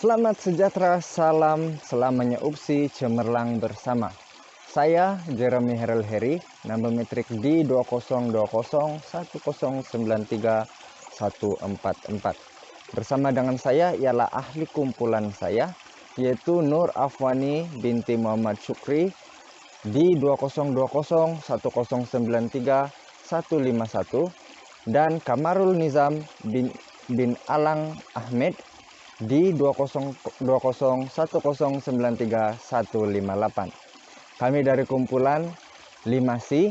Selamat sejahtera, salam selamanya UPSI cemerlang bersama. Saya Jeremy Herel Heri, nama metrik di 202091093144. Bersama dengan saya ialah ahli kumpulan saya, yaitu Nur Afwani binti Muhammad Syukri di 20093151 dan Kamarul Nizam bin Alang Ahmed di 202010931158. Kami dari kumpulan 5C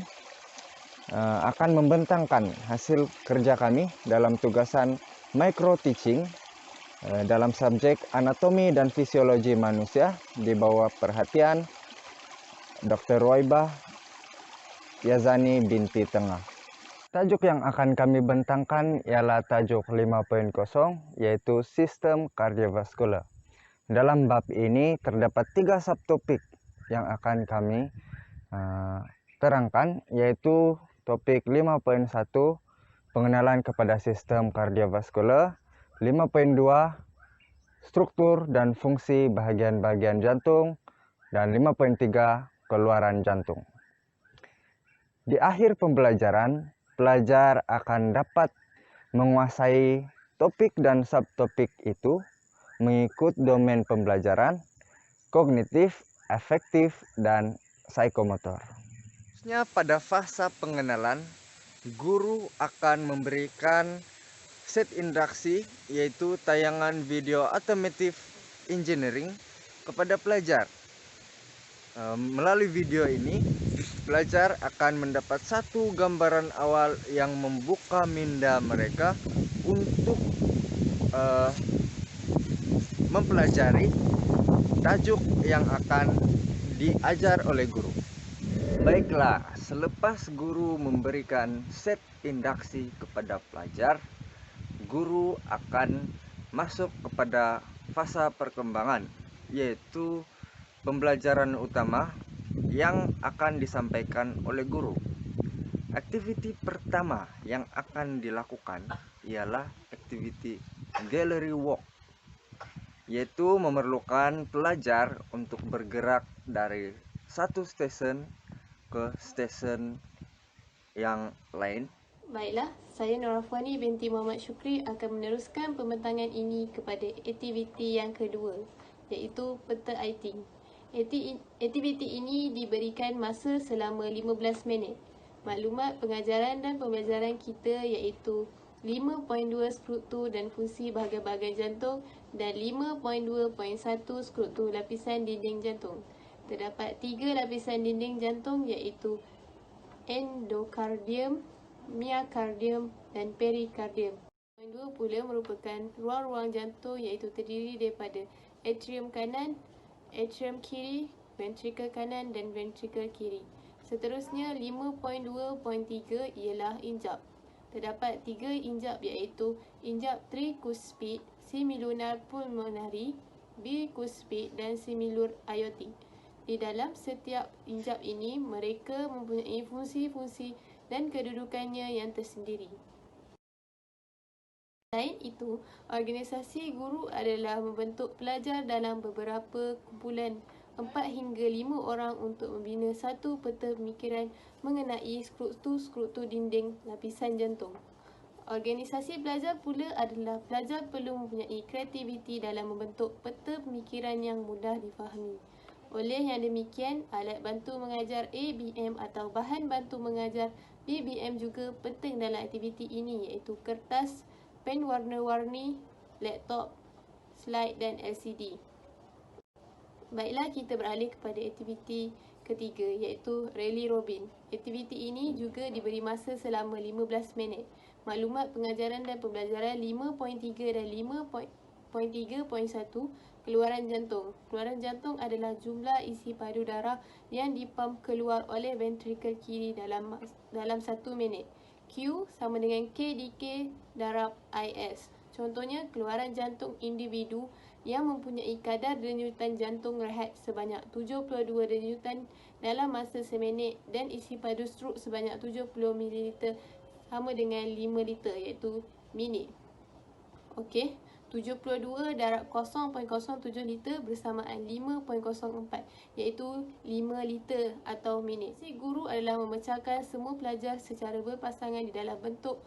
akan membentangkan hasil kerja kami dalam tugasan micro teaching dalam subjek anatomi dan fisiologi manusia di bawah perhatian Dr. Roibah Yazani binti Tengah. Tajuk yang akan kami bentangkan ialah tajuk 5.0, yaitu sistem kardiovaskular. Dalam bab ini terdapat 3 subtopik yang akan kami terangkan, yaitu topik 5.1, pengenalan kepada sistem kardiovaskular, 5.2, struktur dan fungsi bahagian-bahagian jantung, dan 5.3, keluaran jantung. Di akhir pembelajaran, pelajar akan dapat menguasai topik dan subtopik itu mengikut domain pembelajaran, kognitif, afektif, dan psikomotor. Pada fase pengenalan, guru akan memberikan set interaksi, yaitu tayangan video automotive engineering kepada pelajar. Melalui video ini, pelajar akan mendapat satu gambaran awal yang membuka minda mereka untuk mempelajari tajuk yang akan diajar oleh guru. Baiklah, selepas guru memberikan set induksi kepada pelajar, guru akan masuk kepada fase perkembangan, yaitu pembelajaran utama yang akan disampaikan oleh guru. Aktiviti pertama yang akan dilakukan ialah aktiviti gallery walk, yaitu memerlukan pelajar untuk bergerak dari satu stesen ke stesen yang lain. Baiklah, saya Nur Afwani binti Muhammad Syukri akan meneruskan pembentangan ini kepada aktiviti yang kedua, iaitu peta IT. Aktiviti ini diberikan masa selama 15 minit. Maklumat pengajaran dan pembelajaran kita iaitu 5.2 struktur dan fungsi bahagian-bahagian jantung dan 5.2.1 struktur lapisan dinding jantung. Terdapat 3 lapisan dinding jantung iaitu endokardium, miokardium dan perikardium. 2 pula merupakan ruang-ruang jantung iaitu terdiri daripada atrium kanan, atrium kiri, ventrikel kanan dan ventrikel kiri. Seterusnya 5.2.3 ialah injap. Terdapat 3 injap iaitu injap tricuspid, semilunar pulmonary, bicuspid dan semilur aortic. Di dalam setiap injap ini, mereka mempunyai fungsi-fungsi dan kedudukannya yang tersendiri. Selain itu, organisasi guru adalah membentuk pelajar dalam beberapa kumpulan 4 hingga 5 orang untuk membina satu peta pemikiran mengenai struktur-struktur dinding lapisan jantung. Organisasi pelajar pula adalah pelajar perlu mempunyai kreativiti dalam membentuk peta pemikiran yang mudah difahami. Oleh yang demikian, alat bantu mengajar ABM atau bahan bantu mengajar BBM juga penting dalam aktiviti ini, iaitu kertas, pen warna-warni, laptop, slide dan LCD. Baiklah, kita beralih kepada aktiviti ketiga, iaitu rally robin. Aktiviti ini juga diberi masa selama 15 minit. Maklumat pengajaran dan pembelajaran 5.3 dan 5.3.1, keluaran jantung. Keluaran jantung adalah jumlah isi padu darah yang dipam keluar oleh ventrikel kiri dalam 1 minit. Q sama dengan KDK darab IS. Contohnya, keluaran jantung individu yang mempunyai kadar denyutan jantung rehat sebanyak 72 denyutan dalam masa seminit dan isi padu strok sebanyak 70 ml sama dengan 5 liter, iaitu minit. Okey, 72 darab 0.07 liter bersamaan 5.04 iaitu 5 liter atau minit. Si guru adalah memecahkan semua pelajar secara berpasangan di dalam bentuk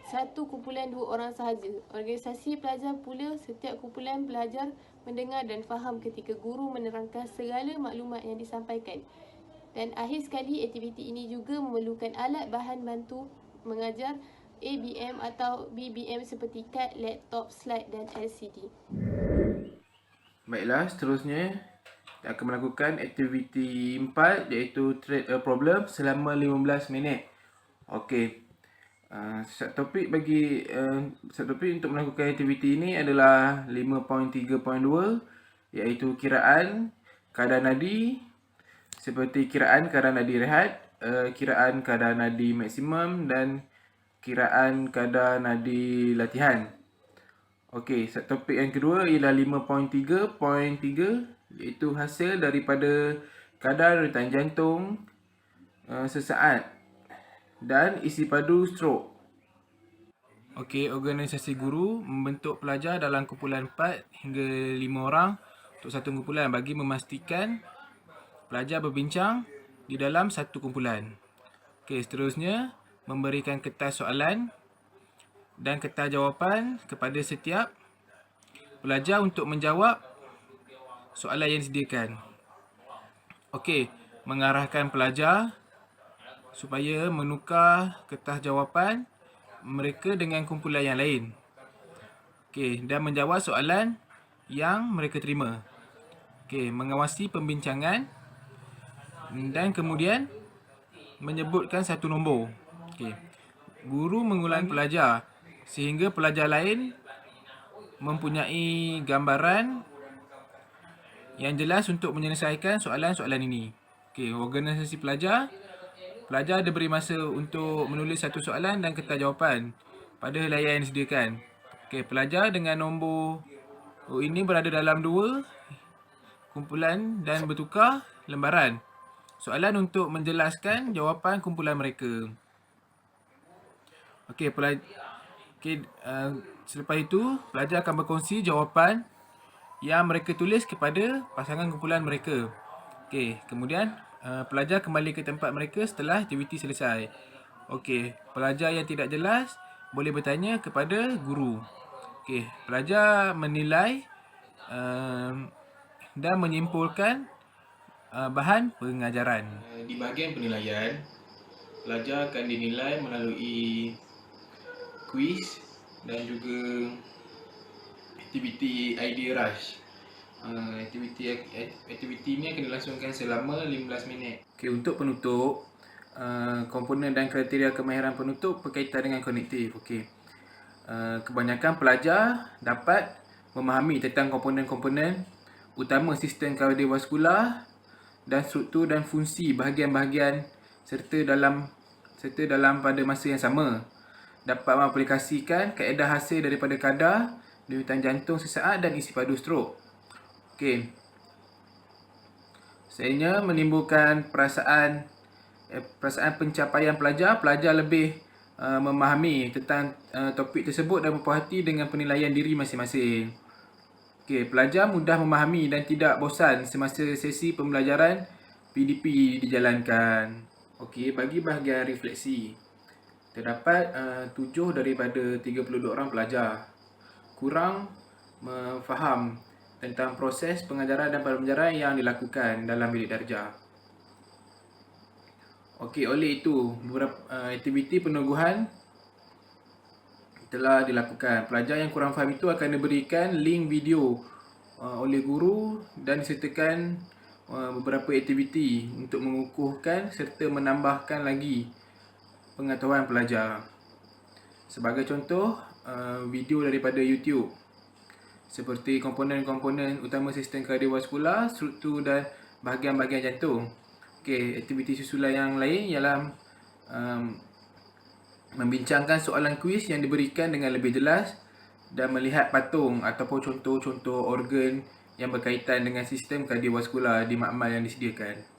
satu kumpulan 2 orang sahaja. Organisasi pelajar pula setiap kumpulan pelajar mendengar dan faham ketika guru menerangkan segala maklumat yang disampaikan. Dan akhir sekali, aktiviti ini juga memerlukan alat bahan bantu mengajar ABM atau BBM seperti kad, laptop, slide dan LCD. Baiklah, seterusnya kita akan melakukan aktiviti 4 iaitu Trade a Problem selama 15 minit. Okey. Satu topik untuk melakukan aktiviti ini adalah 5.3.2 iaitu kiraan kadar nadi seperti kiraan kadar nadi rehat, kiraan kadar nadi maksimum dan kiraan kadar nadi latihan. Okey, topik yang kedua ialah 5.3.3 iaitu hasil daripada kadar detak jantung sesaat dan isi padu strok. Okey, organisasi guru membentuk pelajar dalam kumpulan 4 hingga 5 orang untuk satu kumpulan bagi memastikan pelajar berbincang di dalam satu kumpulan. Okey, seterusnya memberikan kertas soalan dan kertas jawapan kepada setiap pelajar untuk menjawab soalan yang disediakan. Okey, mengarahkan pelajar supaya menukar kertas jawapan mereka dengan kumpulan yang lain. Okey, dan menjawab soalan yang mereka terima. Okey, mengawasi pembincangan dan kemudian menyebutkan satu nombor. Okey. Guru mengulangi pelajar sehingga pelajar lain mempunyai gambaran yang jelas untuk menyelesaikan soalan-soalan ini. Okey, organisasi pelajar diberi masa untuk menulis satu soalan dan kertas jawapan pada helaian yang disediakan. Okey, pelajar dengan nombor ini berada dalam dua kumpulan dan bertukar lembaran soalan untuk menjelaskan jawapan kumpulan mereka. Okey, selepas itu pelajar akan berkongsi jawapan yang mereka tulis kepada pasangan kumpulan mereka. Okey, kemudian pelajar kembali ke tempat mereka setelah aktiviti selesai. Okey, pelajar yang tidak jelas boleh bertanya kepada guru. Okey, pelajar menilai dan menyimpulkan bahan pengajaran. Di bahagian penilaian, pelajar akan dinilai melalui kuis dan juga aktiviti idea rush. Aktiviti ini akan dilangsungkan selama 15 minit. Okay, untuk penutup, komponen dan kriteria kemahiran penutup berkaitan dengan kognitif. Okay. Kebanyakan pelajar dapat memahami tentang komponen-komponen utama sistem kardiovaskular dan struktur dan fungsi bahagian-bahagian serta dalam pada masa yang sama. Dapat mengaplikasikan kaedah hasil daripada kadar detak jantung sesaat dan isi padu strok. Okey. Sebenarnya menimbulkan perasaan pencapaian pelajar lebih memahami tentang topik tersebut dan berpuas hati dengan penilaian diri masing-masing. Okey, pelajar mudah memahami dan tidak bosan semasa sesi pembelajaran PDP dijalankan. Okey, bagi bahagian refleksi. Terdapat 7 daripada 32 orang pelajar kurang faham tentang proses pengajaran dan pembelajaran yang dilakukan dalam bilik darjah. Okey, oleh itu beberapa aktiviti peneguhan telah dilakukan. Pelajar yang kurang faham itu akan diberikan link video oleh guru dan disertakan beberapa aktiviti untuk mengukuhkan serta menambahkan lagi pengetahuan pelajar. Sebagai contoh, video daripada YouTube seperti komponen-komponen utama sistem kardiovaskular, struktur dan bahagian-bahagian jantung. Okey, aktiviti susulan yang lain ialah membincangkan soalan kuis yang diberikan dengan lebih jelas dan melihat patung ataupun contoh-contoh organ yang berkaitan dengan sistem kardiovaskular di makmal yang disediakan.